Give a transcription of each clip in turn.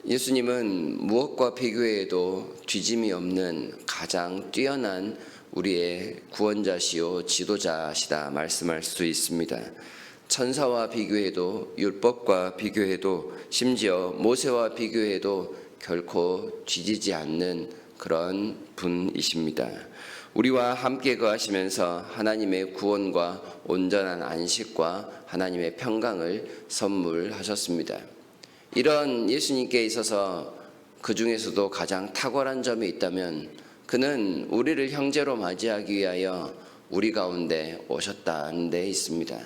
예수님은 무엇과 비교해도 뒤짐이 없는 가장 뛰어난 우리의 구원자시요 지도자시다 말씀할 수 있습니다. 천사와 비교해도, 율법과 비교해도, 심지어 모세와 비교해도 결코 뒤지지 않는 그런 분이십니다. 우리와 함께 거하시면서 하나님의 구원과 온전한 안식과 하나님의 평강을 선물하셨습니다. 이런 예수님께 있어서 그 중에서도 가장 탁월한 점이 있다면 그는 우리를 형제로 맞이하기 위하여 우리 가운데 오셨다는 데 있습니다.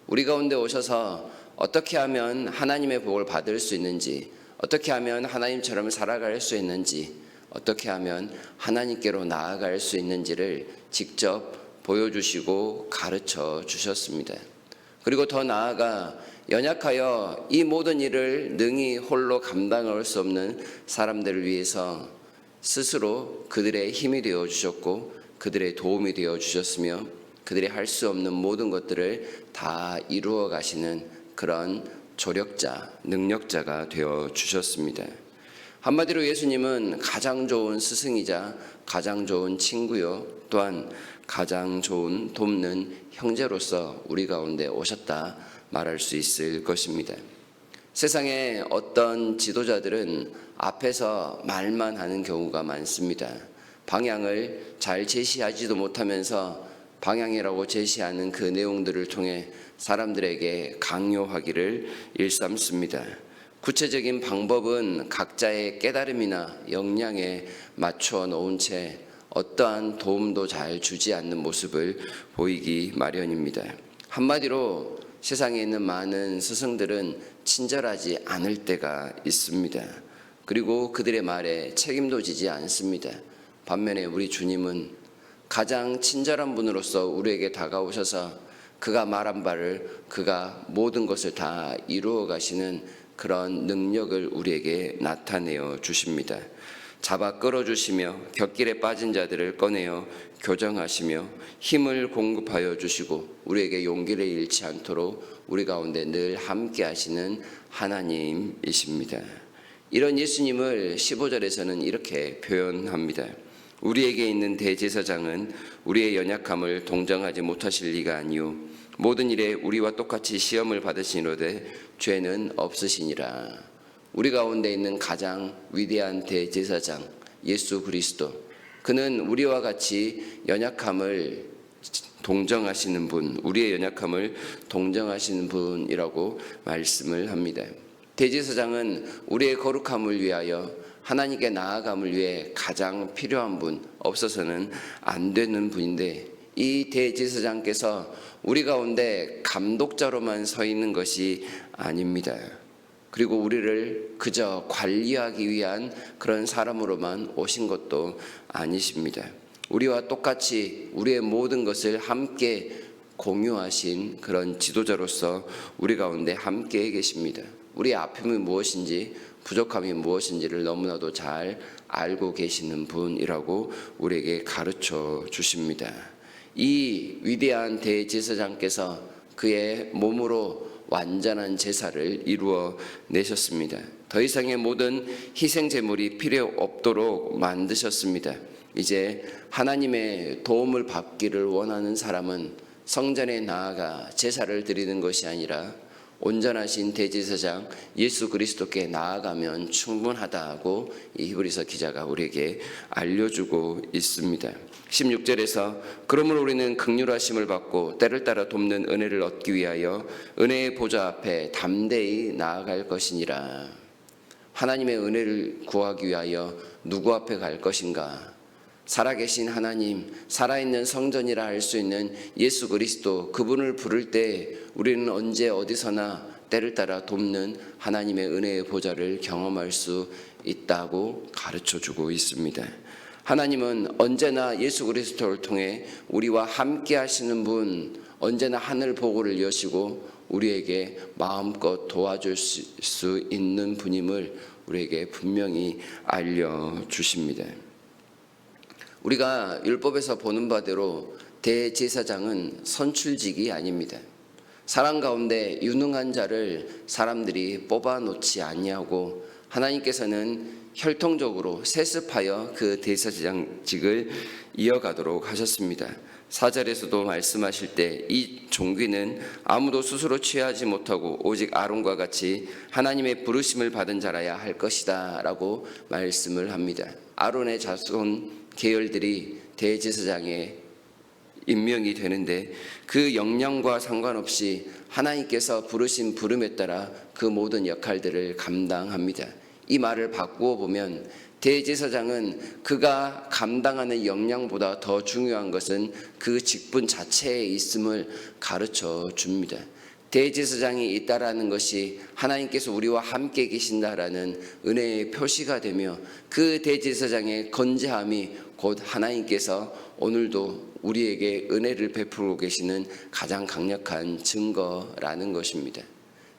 우리 가운데 오셔서 어떻게 하면 하나님의 복을 받을 수 있는지, 어떻게 하면 하나님처럼 살아갈 수 있는지, 어떻게 하면 하나님께로 나아갈 수 있는지를 직접 보여주시고 가르쳐 주셨습니다. 그리고 더 나아가 연약하여 이 모든 일을 능히 홀로 감당할 수 없는 사람들을 위해서 스스로 그들의 힘이 되어 주셨고 그들의 도움이 되어 주셨으며 그들이 할 수 없는 모든 것들을 다 이루어 가시는 그런 조력자, 능력자가 되어 주셨습니다. 한마디로 예수님은 가장 좋은 스승이자 가장 좋은 친구요, 또한 가장 좋은 돕는 형제로서 우리 가운데 오셨다 말할 수 있을 것입니다. 세상에 어떤 지도자들은 앞에서 말만 하는 경우가 많습니다. 방향을 잘 제시하지도 못하면서 방향이라고 제시하는 그 내용들을 통해 사람들에게 강요하기를 일삼습니다. 구체적인 방법은 각자의 깨달음이나 역량에 맞춰 놓은 채 어떠한 도움도 잘 주지 않는 모습을 보이기 마련입니다. 한마디로 세상에 있는 많은 스승들은 친절하지 않을 때가 있습니다. 그리고 그들의 말에 책임도 지지 않습니다. 반면에 우리 주님은 가장 친절한 분으로서 우리에게 다가오셔서 그가 말한 바를 그가 모든 것을 다 이루어 가시는 그런 능력을 우리에게 나타내어 주십니다. 잡아 끌어주시며 곁길에 빠진 자들을 꺼내어 교정하시며 힘을 공급하여 주시고 우리에게 용기를 잃지 않도록 우리 가운데 늘 함께 하시는 하나님이십니다. 이런 예수님을 15절에서는 이렇게 표현합니다. 우리에게 있는 대제사장은 우리의 연약함을 동정하지 못하실 리가 아니요 모든 일에 우리와 똑같이 시험을 받으시노되 죄는 없으시니라. 우리 가운데 있는 가장 위대한 대제사장 예수 그리스도, 그는 우리와 같이 연약함을 동정하시는 분, 우리의 연약함을 동정하시는 분이라고 말씀을 합니다. 대제사장은 우리의 거룩함을 위하여 하나님께 나아감을 위해 가장 필요한 분, 없어서는 안 되는 분인데 이 대제사장께서 우리 가운데 감독자로만 서 있는 것이 아닙니다. 그리고 우리를 그저 관리하기 위한 그런 사람으로만 오신 것도 아니십니다. 우리와 똑같이 우리의 모든 것을 함께 공유하신 그런 지도자로서 우리 가운데 함께 계십니다. 우리의 아픔이 무엇인지 부족함이 무엇인지를 너무나도 잘 알고 계시는 분이라고 우리에게 가르쳐 주십니다. 이 위대한 대제사장께서 그의 몸으로 완전한 제사를 이루어 내셨습니다. 더 이상의 모든 희생 제물이 필요 없도록 만드셨습니다. 이제 하나님의 도움을 받기를 원하는 사람은 성전에 나아가 제사를 드리는 것이 아니라 온전하신 대제사장 예수 그리스도께 나아가면 충분하다고 이 히브리서 기자가 우리에게 알려주고 있습니다. 16절에서 그러므로 우리는 긍휼하심을 받고 때를 따라 돕는 은혜를 얻기 위하여 은혜의 보좌 앞에 담대히 나아갈 것이니라. 하나님의 은혜를 구하기 위하여 누구 앞에 갈 것인가? 살아계신 하나님, 살아있는 성전이라 할 수 있는 예수 그리스도, 그분을 부를 때 우리는 언제 어디서나 때를 따라 돕는 하나님의 은혜의 보좌를 경험할 수 있다고 가르쳐주고 있습니다. 하나님은 언제나 예수 그리스도를 통해 우리와 함께 하시는 분, 언제나 하늘 보고를 여시고 우리에게 마음껏 도와줄 수 있는 분임을 우리에게 분명히 알려주십니다. 우리가 율법에서 보는 바대로 대제사장은 선출직이 아닙니다. 사람 가운데 유능한 자를 사람들이 뽑아놓지 아니하고 하나님께서는 혈통적으로 세습하여 그 대제사장직을 이어가도록 하셨습니다. 4절에서도 말씀하실 때 이 종귀는 아무도 스스로 취하지 못하고 오직 아론과 같이 하나님의 부르심을 받은 자라야 할 것이다 라고 말씀을 합니다. 아론의 자손 계열들이 대제사장에 임명이 되는데 그 역량과 상관없이 하나님께서 부르신 부름에 따라 그 모든 역할들을 감당합니다. 이 말을 바꾸어 보면 대제사장은 그가 감당하는 역량보다 더 중요한 것은 그 직분 자체에 있음을 가르쳐 줍니다. 대제사장이 있다라는 것이 하나님께서 우리와 함께 계신다라는 은혜의 표시가 되며 그 대제사장의 건재함이 곧 하나님께서 오늘도 우리에게 은혜를 베풀고 계시는 가장 강력한 증거라는 것입니다.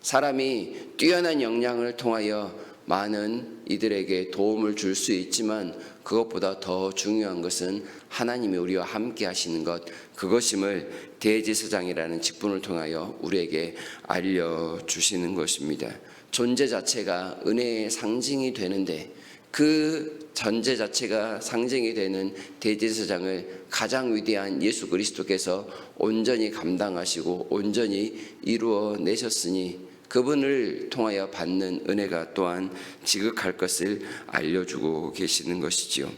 사람이 뛰어난 역량을 통하여 많은 이들에게 도움을 줄 수 있지만 그것보다 더 중요한 것은 하나님이 우리와 함께 하시는 것, 그것임을 대제사장이라는 직분을 통하여 우리에게 알려주시는 것입니다. 존재 자체가 은혜의 상징이 되는데 그 존재 자체가 상징이 되는 대제사장을 가장 위대한 예수 그리스도께서 온전히 감당하시고 온전히 이루어내셨으니 그분을 통하여 받는 은혜가 또한 지극할 것을 알려주고 계시는 것이지요.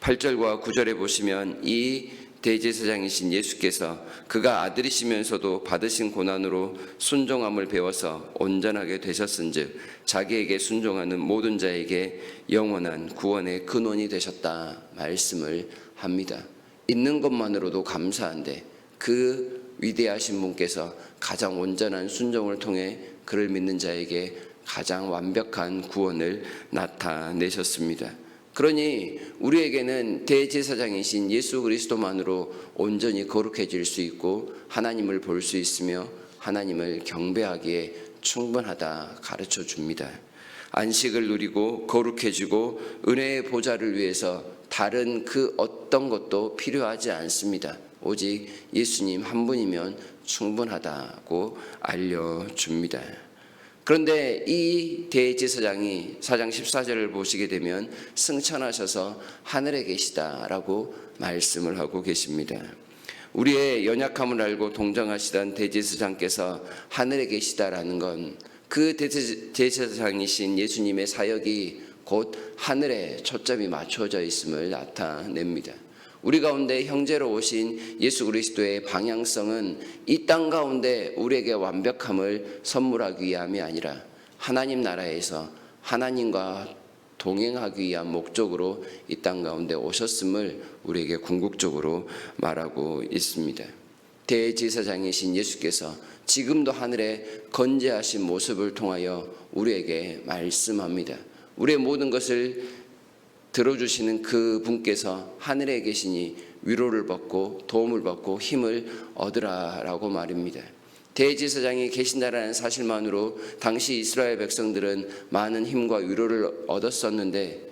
8절과 9절에 보시면 이 대제사장이신 예수께서 그가 아들이시면서도 받으신 고난으로 순종함을 배워서 온전하게 되셨은즉 자기에게 순종하는 모든 자에게 영원한 구원의 근원이 되셨다 말씀을 합니다. 있는 것만으로도 감사한데 그 위대하신 분께서 가장 온전한 순종을 통해 그를 믿는 자에게 가장 완벽한 구원을 나타내셨습니다. 그러니 우리에게는 대제사장이신 예수 그리스도만으로 온전히 거룩해질 수 있고 하나님을 볼 수 있으며 하나님을 경배하기에 충분하다 가르쳐 줍니다. 안식을 누리고 거룩해지고 은혜의 보좌를 위해서 다른 그 어떤 것도 필요하지 않습니다. 오직 예수님 한 분이면 충분하다고 알려줍니다. 그런데 이 대제사장이 4장 14절을 보시게 되면 승천하셔서 하늘에 계시다라고 말씀을 하고 계십니다. 우리의 연약함을 알고 동정하시던 대제사장께서 하늘에 계시다라는 건 그 대제사장이신 예수님의 사역이 곧 하늘에 초점이 맞춰져 있음을 나타냅니다. 우리 가운데 형제로 오신 예수 그리스도의 방향성은 이 땅 가운데 우리에게 완벽함을 선물하기 위함이 아니라 하나님 나라에서 하나님과 동행하기 위한 목적으로 이 땅 가운데 오셨음을 우리에게 궁극적으로 말하고 있습니다. 대제사장이신 예수께서 지금도 하늘에 건재하신 모습을 통하여 우리에게 말씀합니다. 우리의 모든 것을 들어주시는 그 분께서 하늘에 계시니 위로를 받고 도움을 받고 힘을 얻으라라고 말입니다. 대제사장이 계신다라는 사실만으로 당시 이스라엘 백성들은 많은 힘과 위로를 얻었었는데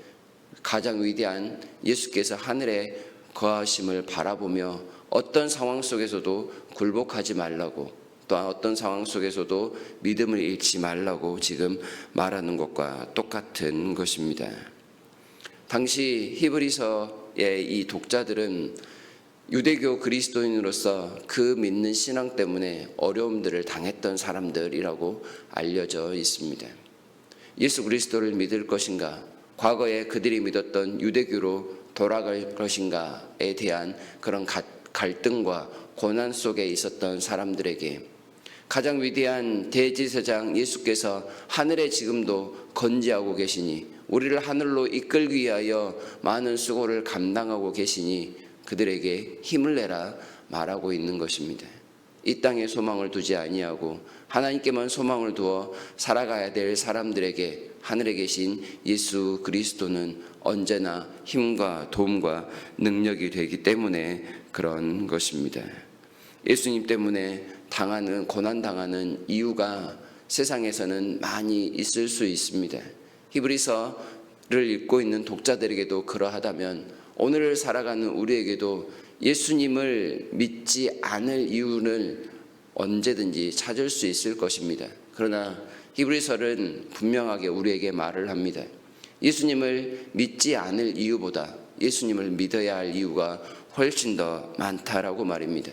가장 위대한 예수께서 하늘에 거하심을 바라보며 어떤 상황 속에서도 굴복하지 말라고 또한 어떤 상황 속에서도 믿음을 잃지 말라고 지금 말하는 것과 똑같은 것입니다. 당시 히브리서의 이 독자들은 유대교 그리스도인으로서 그 믿는 신앙 때문에 어려움들을 당했던 사람들이라고 알려져 있습니다. 예수 그리스도를 믿을 것인가, 과거에 그들이 믿었던 유대교로 돌아갈 것인가에 대한 그런 갈등과 고난 속에 있었던 사람들에게 가장 위대한 대제사장 예수께서 하늘에 지금도 건재하고 계시니 우리를 하늘로 이끌기 위하여 많은 수고를 감당하고 계시니 그들에게 힘을 내라 말하고 있는 것입니다. 이 땅에 소망을 두지 아니하고 하나님께만 소망을 두어 살아가야 될 사람들에게 하늘에 계신 예수 그리스도는 언제나 힘과 도움과 능력이 되기 때문에 그런 것입니다. 예수님 때문에 고난 당하는 이유가 세상에서는 많이 있을 수 있습니다. 히브리서를 읽고 있는 독자들에게도 그러하다면 오늘을 살아가는 우리에게도 예수님을 믿지 않을 이유를 언제든지 찾을 수 있을 것입니다. 그러나 히브리서는 분명하게 우리에게 말을 합니다. 예수님을 믿지 않을 이유보다 예수님을 믿어야 할 이유가 훨씬 더 많다라고 말입니다.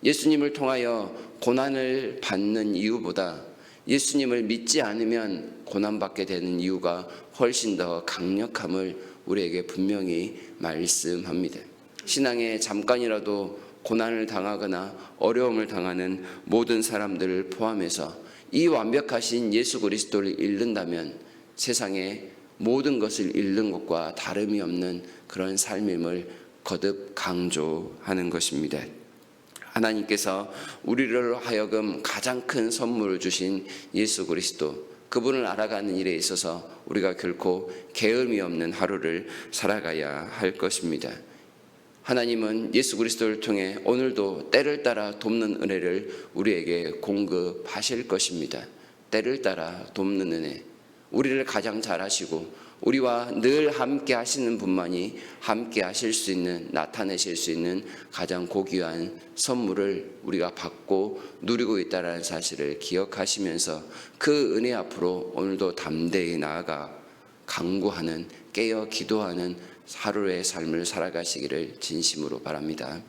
예수님을 통하여 고난을 받는 이유보다 예수님을 믿지 않으면 고난받게 되는 이유가 훨씬 더 강력함을 우리에게 분명히 말씀합니다. 신앙에 잠깐이라도 고난을 당하거나 어려움을 당하는 모든 사람들을 포함해서 이 완벽하신 예수 그리스도를 잃는다면 세상의 모든 것을 잃는 것과 다름이 없는 그런 삶임을 거듭 강조하는 것입니다. 하나님께서 우리를 하여금 가장 큰 선물을 주신 예수 그리스도, 그분을 알아가는 일에 있어서 우리가 결코 게으름이 없는 하루를 살아가야 할 것입니다. 하나님은 예수 그리스도를 통해 오늘도 때를 따라 돕는 은혜를 우리에게 공급하실 것입니다. 때를 따라 돕는 은혜, 우리를 가장 잘 아시고 우리와 늘 함께 하시는 분만이 함께 하실 수 있는, 나타내실 수 있는 가장 고귀한 선물을 우리가 받고 누리고 있다는 사실을 기억하시면서 그 은혜 앞으로 오늘도 담대히 나아가 간구하는, 깨어 기도하는 하루의 삶을 살아가시기를 진심으로 바랍니다.